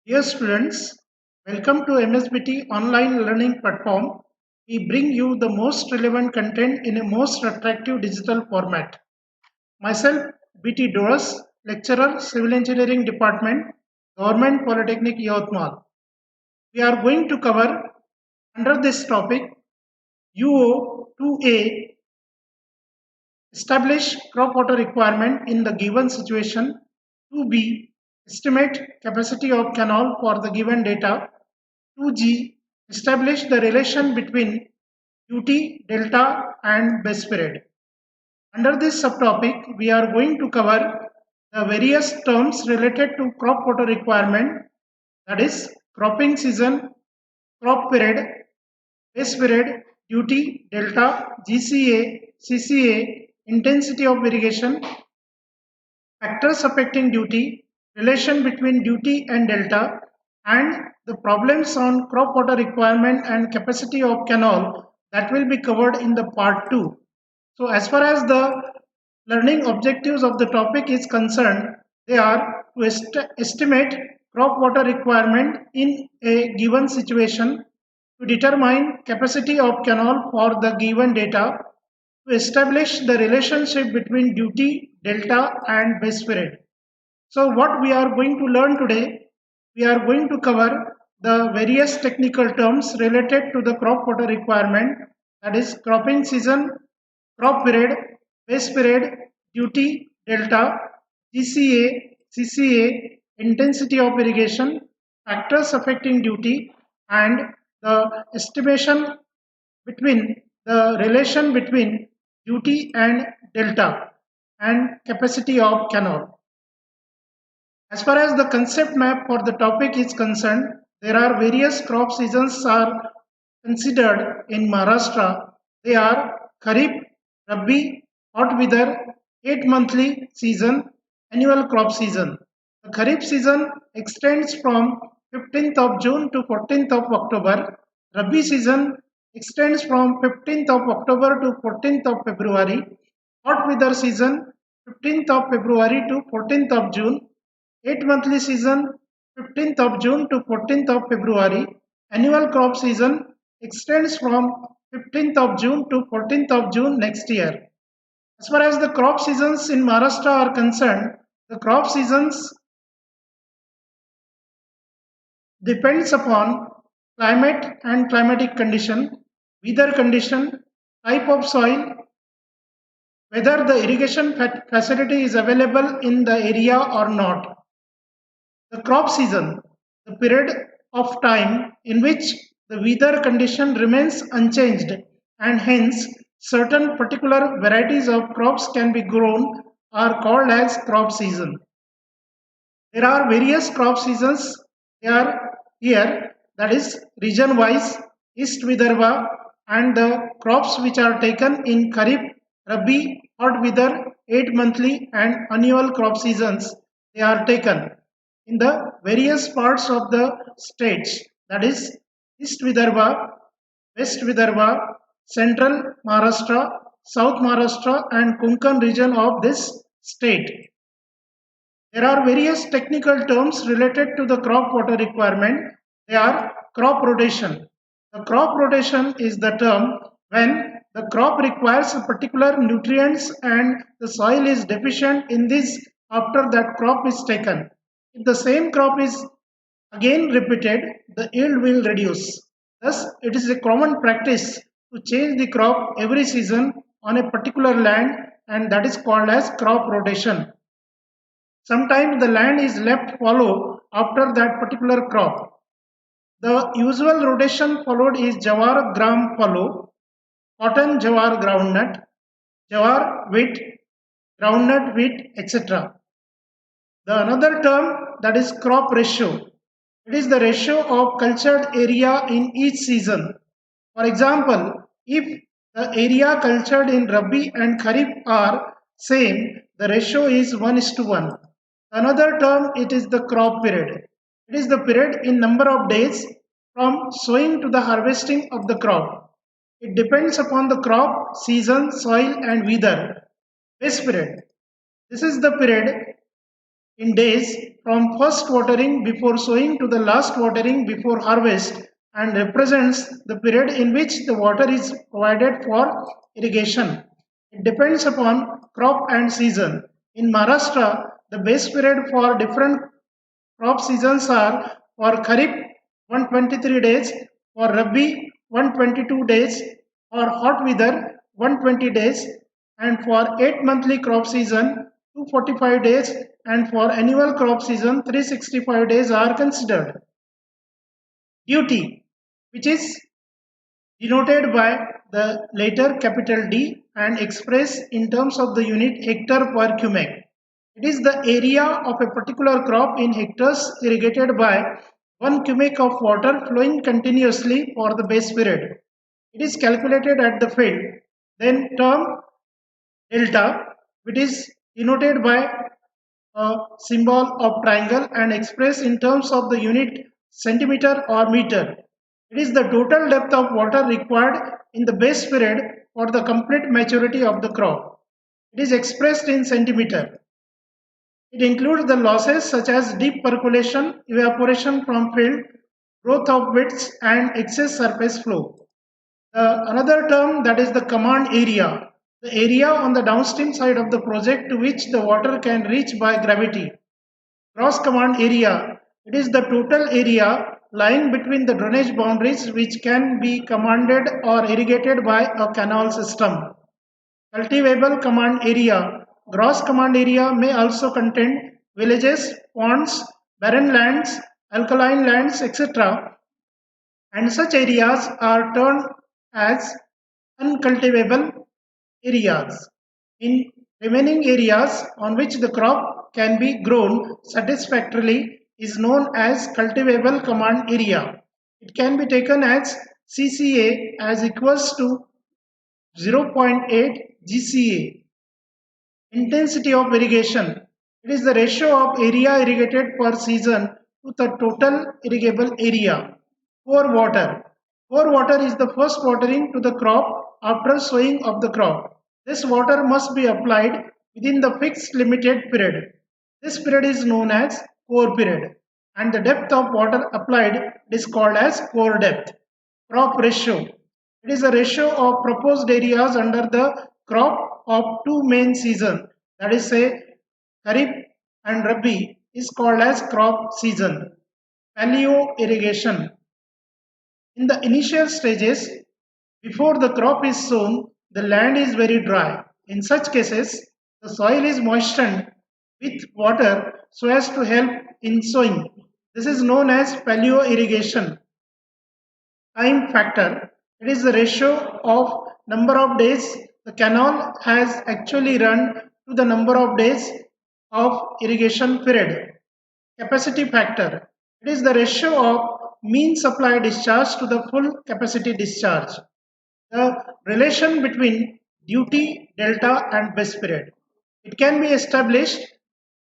Dear students, welcome to MSBT online learning platform. We bring you the most relevant content in a most attractive digital format. Myself, BT Doras, lecturer, Civil Engineering Department, Government Polytechnic Yavatmal. We are going to cover under this topic UO 2A, establish crop water requirement in the given situation. 2B, estimate capacity of canal for the given data. 2G, establish the relation between duty, delta and base period. Under this subtopic, we are going to cover the various terms related to crop water requirement, that is cropping season, crop period, base period, duty, delta, GCA, CCA, intensity of irrigation, factors affecting duty, relation between duty and delta, and the problems on crop water requirement and capacity of canal that will be covered in the part 2. So as far as the learning objectives of the topic is concerned, they are to estimate crop water requirement in a given situation, to determine capacity of canal for the given data, to establish the relationship between duty, delta and base period. So what we are going to learn today, we are going to cover the various technical terms related to the crop water requirement, that is cropping season, crop period, base period, duty, delta, GCA, CCA, intensity of irrigation, factors affecting duty, and the estimation between the relation between duty and delta and capacity of canal. As far as the concept map for the topic is concerned, there are various crop seasons are considered in Maharashtra. They are Kharif, Rabi, hot weather, 8 monthly season, annual crop season. The Kharif season extends from 15th of June to 14th of October. Rabi season extends from 15th of October to 14th of February. Hot weather season 15th of February to 14th of June. 8 monthly season 15th of June to 14th of February. Annual crop season extends from 15th of June to 14th of June next year. As far as the crop seasons in Maharashtra are concerned, the crop seasons depends upon climate and climatic condition, weather condition, type of soil, whether the irrigation facility is available in the area or not. The crop season, the period of time in which the weather condition remains unchanged and hence certain particular varieties of crops can be grown, are called as crop season. There are various crop seasons. They are here, that is region wise, East Vidarbha, and the crops which are taken in Kharif, Rabi, hot weather, 8 monthly and annual crop seasons, they are taken in the various parts of the states, that is East Vidarbha, West Vidarbha, Central Maharashtra, South Maharashtra and Konkan region of this state. There are various technical terms related to the crop water requirement. They are crop rotation. The crop rotation is the term when the crop requires a particular nutrients and the soil is deficient in this after that crop is taken. If the same crop is again repeated, the yield will reduce. Thus, it is a common practice to change the crop every season on a particular land, and that is called as crop rotation. Sometimes the land is left fallow after that particular crop. The usual rotation followed is jawar gram fallow, cotton jawar groundnut, jawar wheat, groundnut wheat, etc. The another term, that is crop ratio. It is the ratio of cultured area in each season. For example, if the area cultured in Rabi and Kharif are same, the ratio is 1:1. Another term, it is the crop period. It is the period in number of days from sowing to the harvesting of the crop. It depends upon the crop, season, soil and weather. Base period. This is the period in days from first watering before sowing to the last watering before harvest and represents the period in which the water is provided for irrigation. It depends upon crop and season. In Maharashtra, the base period for different crop seasons are for Kharif 123 days, for Rabi 122 days, for hot weather 120 days, and for 8 monthly crop season 245 days, and for annual crop season 365 days are considered. Duty, which is denoted by the letter capital D and expressed in terms of the unit hectare per cubic. It is the area of a particular crop in hectares irrigated by 1 cubic of water flowing continuously for the base period. It is calculated at the field. Then term delta, which is denoted by a symbol of triangle and expressed in terms of the unit centimeter or meter. It is the total depth of water required in the base period for the complete maturity of the crop. It is expressed in centimeter. It includes the losses such as deep percolation, evaporation from field, growth of widths, and excess surface flow. Another term, that is the command area, the area on the downstream side of the project to which the water can reach by gravity. Gross command area, it is the total area lying between the drainage boundaries which can be commanded or irrigated by a canal system. Cultivable command area, gross command area may also contain villages, ponds, barren lands, alkaline lands, etc., and such areas are termed as uncultivable areas. In remaining areas on which the crop can be grown satisfactorily is known as cultivable command area. It can be taken as CCA as equals to 0.8 GCA. Intensity of irrigation. It is the ratio of area irrigated per season to the total irrigable area. Pour water. Pour water is the first watering to the crop after sowing of the crop. This water must be applied within the fixed limited period. This period is known as pour period, and the depth of water applied is called as pour depth. Crop ratio. It is a ratio of proposed areas under the crop of two main seasons, that is say Kharif and Rabi is called as crop season. Paleo irrigation. In the initial stages, before the crop is sown, the land is very dry. In such cases, the soil is moistened with water so as to help in sowing. This is known as paleo irrigation. Time factor. It is the ratio of number of days the canal has actually run to the number of days of irrigation period. Capacity factor. It is the ratio of mean supply discharge to the full capacity discharge. The relation between duty, delta, and base period. It can be established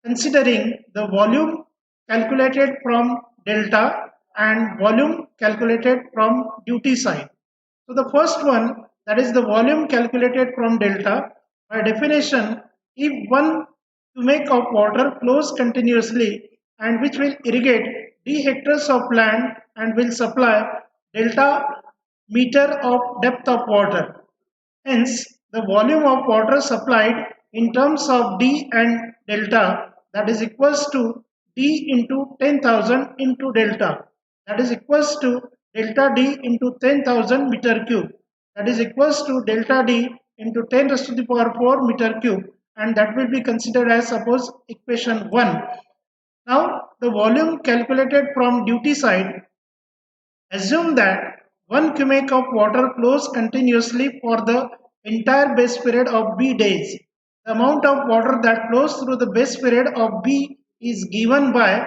considering the volume calculated from delta and volume calculated from duty side. So the first one, that is the volume calculated from delta, by definition, if 1 cubic of water flows continuously and which will irrigate d hectares of land and will supply delta meter of depth of water. Hence, the volume of water supplied in terms of d and delta, that is equals to d into 10,000 into delta, that is equals to delta d into 10,000 meter cube, that is equals to delta d into 10 raised to the power 4 meter cube, and that will be considered as suppose equation 1. Now the volume calculated from duty side, assume that 1 cubic of water flows continuously for the entire base period of B days. The amount of water that flows through the base period of B is given by,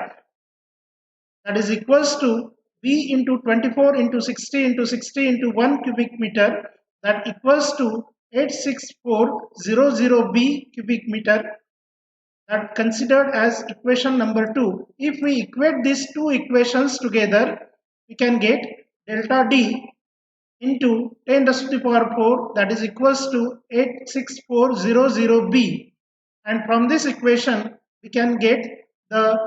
that is equals to B into 24 into 60 into 60 into 1 cubic meter, that equals to 86400 B cubic meter, that considered as equation number 2. If we equate these two equations together, we can get delta D into 10 raised to the power 4, that is equals to 86400 B, and from this equation we can get the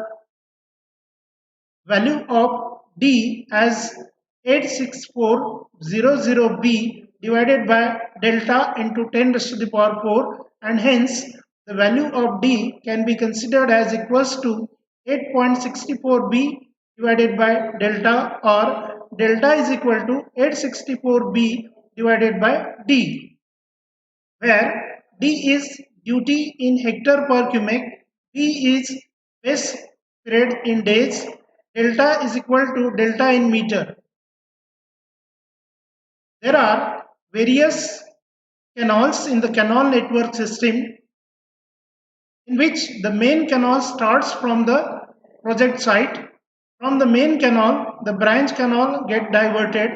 value of D as 86400B divided by delta into 10 raised to the power 4, and hence the value of D can be considered as equals to 8.64B divided by delta, or delta is equal to 864B divided by D, where D is duty in hectare per cubic, B is base period in days, delta is equal to delta in meter. There are various canals in the canal network system, in which the main canal starts from the project site. From the main canal, the branch canal get diverted,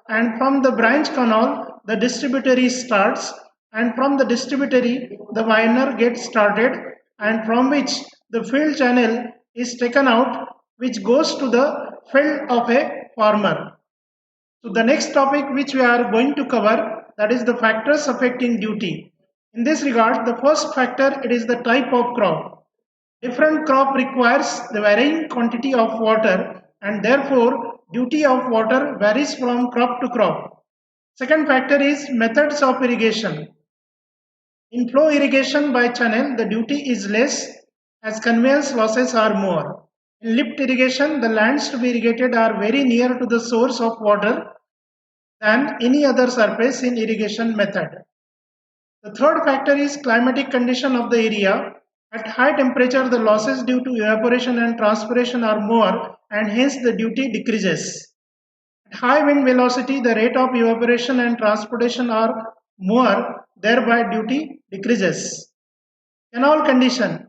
and from the branch canal, the distributary starts, and from the distributary, the miner gets started, and from which the field channel is taken out, which goes to the field of a farmer. So the next topic which we are going to cover, that is the factors affecting duty. In this regard, the first factor, it is the type of crop. Different crop requires the varying quantity of water, and therefore duty of water varies from crop to crop. Second factor is methods of irrigation. In flow irrigation by channel, the duty is less as conveyance losses are more. In lift irrigation, the lands to be irrigated are very near to the source of water than any other surface in irrigation method. The third factor is climatic condition of the area. At high temperature, the losses due to evaporation and transpiration are more, and hence the duty decreases. At high wind velocity, the rate of evaporation and transpiration are more, thereby duty decreases. Canal condition.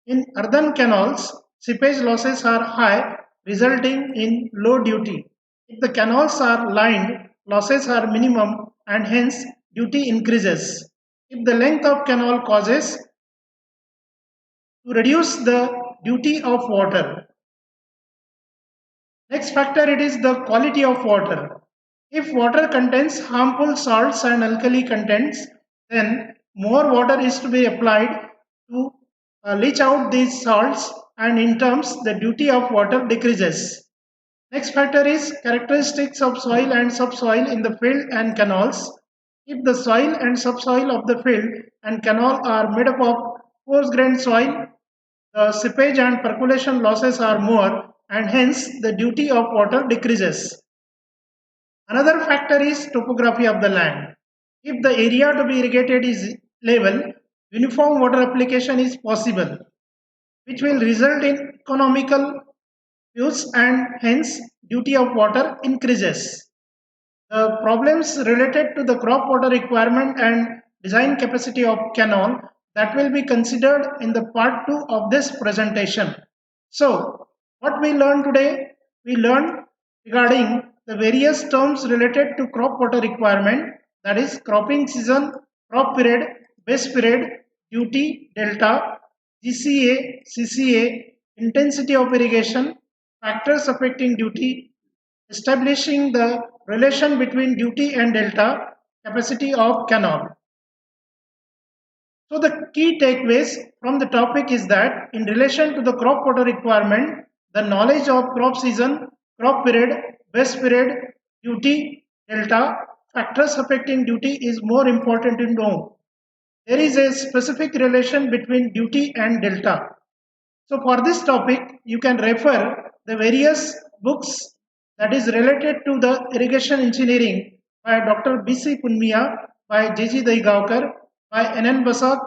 In earthen canals, seepage losses are high, resulting in low duty. If the canals are lined, losses are minimum, and hence duty increases. If the length of canal causes to reduce the duty of water. Next factor, it is the quality of water. If water contains harmful salts and alkali contents, then more water is to be applied to leach out these salts, and in terms the duty of water decreases. Next factor is characteristics of soil and subsoil in the field and canals. If the soil and subsoil of the field and canal are made up of coarse-grained soil, the seepage and percolation losses are more, and hence the duty of water decreases. Another factor is topography of the land. If the area to be irrigated is level, uniform water application is possible, which will result in economical use, and hence duty of water increases. The problems related to the crop water requirement and design capacity of canal, that will be considered in the part 2 of this presentation. So what we learned today, we learned regarding the various terms related to crop water requirement, that is cropping season, crop period, base period, duty, delta, GCA, CCA, intensity of irrigation, factors affecting duty, establishing the relation between duty and delta, capacity of canal. So the key takeaways from the topic is that in relation to the crop water requirement, the knowledge of crop season, crop period, base period, duty, delta, factors affecting duty is more important to know. There is a specific relation between duty and delta. So for this topic, you can refer the various books that is related to the irrigation engineering by Dr. B.C. Punmiya, by J.G. Daigavkar, by N.N. Basak,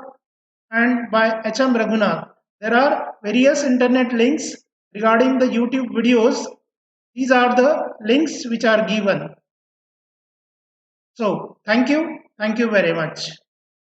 and by H.M. Raghunath. There are various internet links regarding the YouTube videos. These are the links which are given. So thank you very much.